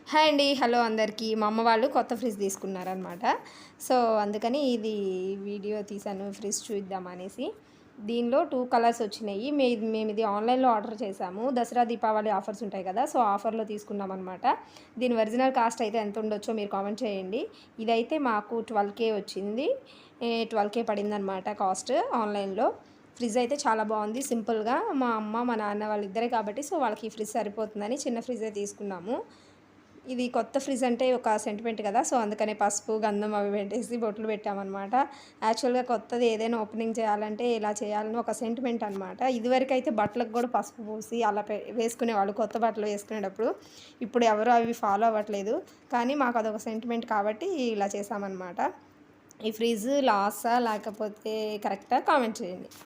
Hi అండి. Hello అందరికీ. మా అమ్మ వాళ్ళు కొత్త ఫ్రిడ్జ్ తీసుకున్నారనమాట. సో, అందుకని ఇది వీడియో తీశాను ఫ్రిడ్జ్ చూద్దామనేసి. దీనిలో 2 కలర్స్ వచ్చినాయి. మేమిది ఆన్‌లైన్‌లో ఆర్డర్ చేశాము. దసరా, దీపావళి ఆఫర్స్ ఉంటాయి కదా! సో, ఆఫర్‌లో తీసుకున్నామనమాట. దీని ఒరిజినల్ కాస్ట్ అయితే ఎంత ఉండొచ్చో మీరు కామెంట్ చేయండి. ఇదైతే మాకు 12,000 వచ్చింది. 12,000 పడిందనమాట కాస్ట్ ఆన్‌లైన్‌లో. ఫ్రిడ్జ్ అయితే చాలా బాగుంది. సింపుల్‌గా మా అమ్మ, మా నాన్న వాళ్ళిద్దరే కాబట్టి సో, వాళ్ళకి ఈ ఫ్రిడ్జ్ సరిపోతుందని చిన్న ఫ్రిడ్జే తీసుకున్నాము. ఇది కొత్త ఫ్రిడ్జ్ అంటే ఒక సెంటిమెంట్ కదా! సో, అందుకనే పసుపు, గంధం అవి పెట్టేసి బొట్లు పెట్టామనమాట. యాక్చువల్‌గా కొత్తది ఏదైనా ఓపెనింగ్ చేయాలంటే ఇలా చేయాలని ఒక సెంటిమెంట్ అనమాట. ఇదివరకైతే బట్టలకు కూడా పసుపు పూసి అలా వేసుకునేవాళ్ళు కొత్త బట్టలు వేసుకునేటప్పుడు. ఇప్పుడు ఎవరు అవి ఫాలో అవ్వట్లేదు. కానీ మాకు అదొక సెంటిమెంట్ కాబట్టి ఇలా చేశామనమాట. ఈ ఫ్రిడ్జ్ లాసా లేకపోతే కరెక్టా? కామెంట్ చేయండి.